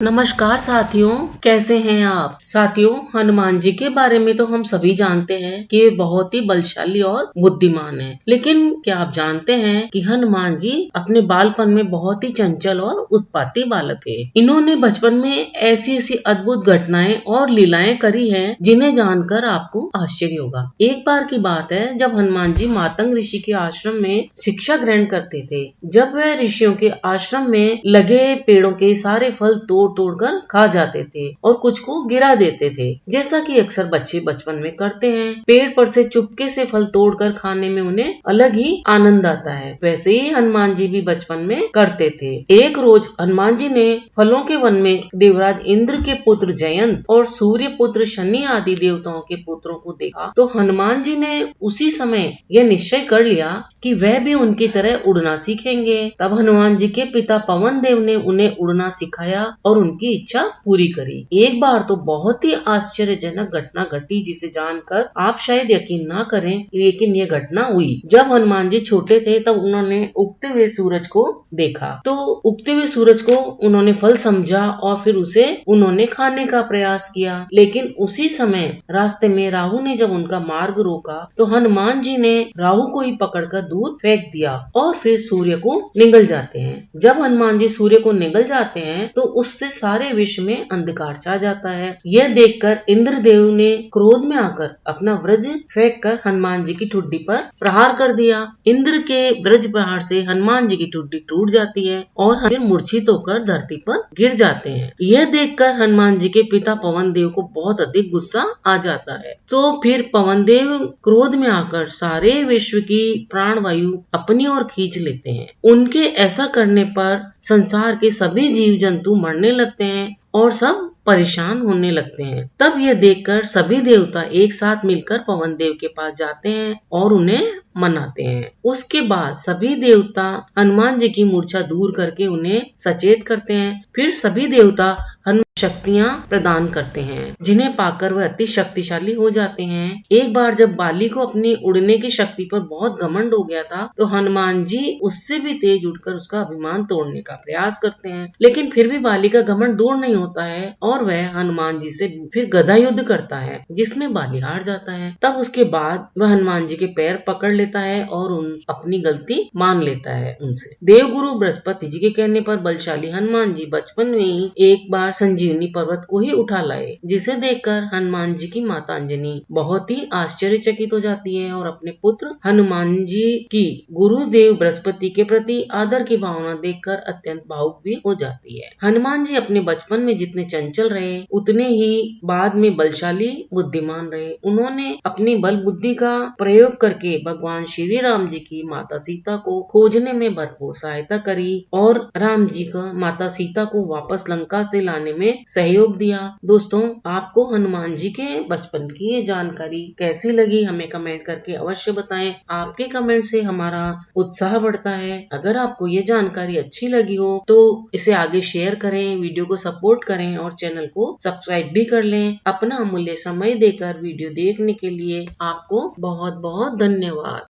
नमस्कार साथियों, कैसे हैं आप। साथियों, हनुमान जी के बारे में तो हम सभी जानते हैं कि वे बहुत ही बलशाली और बुद्धिमान हैं। लेकिन क्या आप जानते हैं कि हनुमान जी अपने बालपन में बहुत ही चंचल और उत्पाती बालक थे। इन्होंने बचपन में ऐसी ऐसी अद्भुत घटनाएं और लीलाएं करी हैं जिन्हें जानकर आपको आश्चर्य होगा। एक बार की बात है जब हनुमान जी मातंग ऋषि के आश्रम में शिक्षा ग्रहण करते थे। जब वह ऋषियों के आश्रम में लगे पेड़ों के सारे फल तोड़कर खा जाते थे और कुछ को गिरा देते थे, जैसा कि अक्सर बच्चे बचपन में करते हैं। पेड़ पर से चुपके से फल तोड़कर खाने में उन्हें अलग ही आनंद आता है। वैसे ही हनुमान जी भी बचपन में करते थे। एक रोज हनुमान जी ने फलों के वन में देवराज इंद्र के पुत्र जयंत और सूर्य पुत्र शनि आदि देवताओं के पुत्रों को देखा तो हनुमान जी ने उसी समय यह निश्चय कर लिया कि वह भी उनकी तरह उड़ना सीखेंगे। तब हनुमान जी के पिता पवन देव ने उन्हें उड़ना सिखाया और उनकी इच्छा पूरी करी। एक बार तो बहुत ही आश्चर्यजनक घटना घटी जिसे जानकर आप शायद यकीन ना करें, लेकिन ये घटना हुई। जब हनुमान जी छोटे थे तब उन्होंने उगते हुए सूरज को देखा। तो उगते हुए सूरज को उन्होंने फल समझा और फिर उसे उन्होंने खाने का प्रयास किया। लेकिन उसी समय रास्ते में राहु ने जब उनका मार्ग रोका तो हनुमान जी ने राहु को ही पकड़कर दूर फेंक दिया और फिर सूर्य को निगल जाते हैं। जब हनुमान जी सूर्य को निगल जाते हैं तो उससे सारे विश्व में अंधकार छा जाता है। यह देखकर इंद्रदेव ने क्रोध में आकर अपना वज्र फेंककर हनुमान जी की ठुड्डी पर प्रहार कर दिया। इंद्र के वज्र प्रहार से हनुमान जी की ठुड्डी टूट जाती है और फिर मूर्छित होकर धरती पर गिर जाते हैं। यह देखकर हनुमान जी के पिता पवन देव को बहुत अधिक गुस्सा आ जाता है। तो फिर पवन देव क्रोध में आकर सारे विश्व की प्राण वायु अपनी ओर खींच लेते हैं। उनके ऐसा करने पर संसार के सभी जीव जंतु मरने लगते हैं और सब परेशान होने लगते हैं। तब यह देखकर सभी देवता एक साथ मिलकर पवन देव के पास जाते हैं और उन्हें मनाते हैं। उसके बाद सभी देवता हनुमान जी की मूर्छा दूर करके उन्हें सचेत करते हैं। फिर सभी देवता शक्तियाँ प्रदान करते हैं जिन्हें पाकर वह अति शक्तिशाली हो जाते हैं। एक बार जब बाली को अपनी उड़ने की शक्ति पर बहुत घमंड हो गया था तो हनुमान जी उससे भी तेज उड़कर उसका अभिमान तोड़ने का प्रयास करते हैं। लेकिन फिर भी बाली का घमंड दूर नहीं होता है और वह हनुमान जी से फिर गदा युद्ध करता है जिसमें बाली हार जाता है। तब उसके बाद वह हनुमान जी के पैर पकड़ लेता है और अपनी गलती मान लेता है उनसे। देवगुरु बृहस्पति जी के कहने पर बलशाली हनुमान जी बचपन में ही एक बार संजीवनी पर्वत को ही उठा लाए, जिसे देखकर हनुमान जी की माता अंजनी बहुत ही आश्चर्यचकित हो जाती है और अपने पुत्र हनुमान जी की गुरुदेव बृहस्पति के प्रति आदर की भावना देखकर अत्यंत भावुक भी हो जाती है। हनुमान जी अपने बचपन में जितने चंचल रहे उतने ही बाद में बलशाली बुद्धिमान रहे। उन्होंने अपनी बल बुद्धि का प्रयोग करके भगवान श्री राम जी की माता सीता को खोजने में भरपूर सहायता करी और राम जी का माता सीता को वापस लंका से लाने में सहयोग दिया। दोस्तों, आपको हनुमान जी के बचपन की ये जानकारी कैसी लगी हमें कमेंट करके अवश्य बताएं। आपके कमेंट से हमारा उत्साह बढ़ता है। अगर आपको ये जानकारी अच्छी लगी हो तो इसे आगे शेयर करें, वीडियो को सपोर्ट करें और चैनल को सब्सक्राइब भी कर लें। अपना अमूल्य समय देकर वीडियो देखने के लिए आपको बहुत बहुत धन्यवाद।